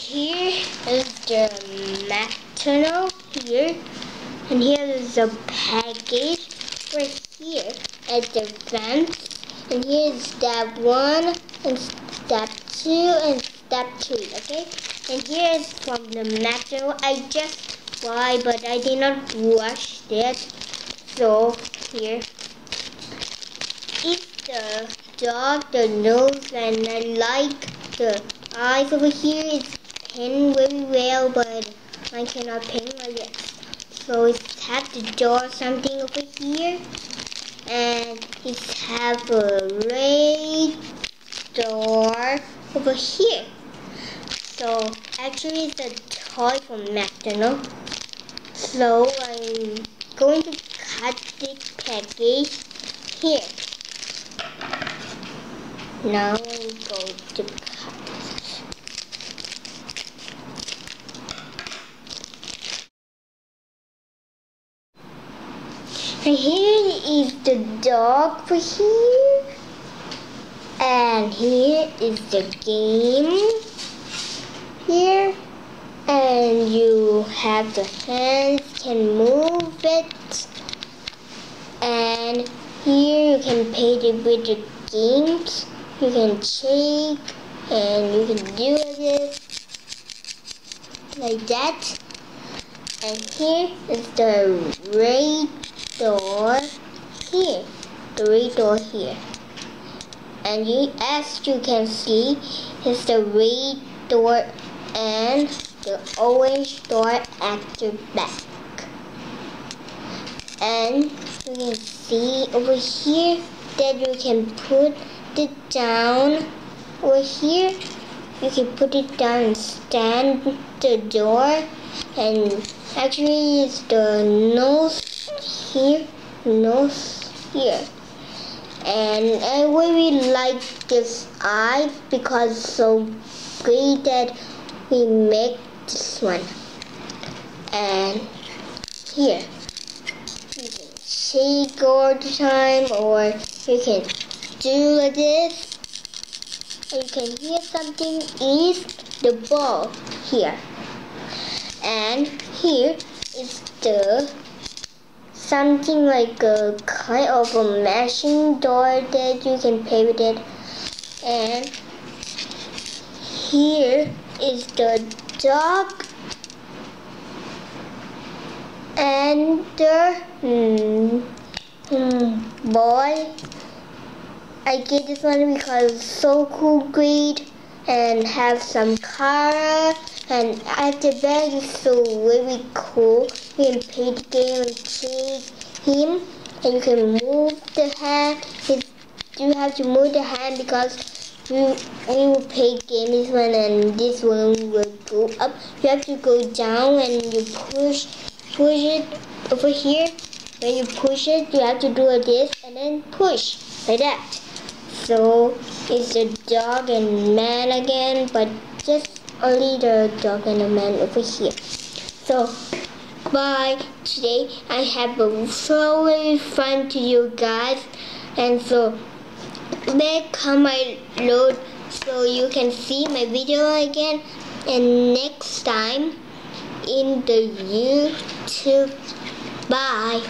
here is the maternal here, and here is the package right here at the fence, and here is step 1 and step 2 and step 3, okay? And here is from the maternal. I just tried, but I did not wash it. So here is the dog, the nose, and I like the eyes over here. It's painted very well, but I cannot paint like this. So it's have the door something over here, and it have a red door over here. So actually it's a toy from McDonald's. So I'm going to cut this package here. Now I'm going to cut. And here is the dog for here. And here is the game here. And you have the hands, can move it. And here you can paint it with the games. You can shake and you can do this like that. And here is the red door here. The red door here. And you, as you can see, is the red door and the orange door at the back. And you can see over here that you can put it down over here. You can put it down and stand the door. And actually it's the nose here, nose here. And I really like this eye because it's so great that we make this one. And here you can shake all the time, or you can do like this. And you can hear something is the ball here. And here is the something like a kind of a mashing door that you can play with it. And here is the dog and the boy. I get this one because it's so cool, great, and have some color. And at the back is so very cool. You can play the game and shake him, and you can move the hand. You have to move the hand because we will play game this one, and this one will go up. You have to go down and you push it over here. When you push it, you have to do this and then push like that. So it's the dog and man again, but just only the dog and the man over here. So bye. Today I have a so very fun to you guys, and so back come my load so you can see my video again. And next time in the YouTube. Bye.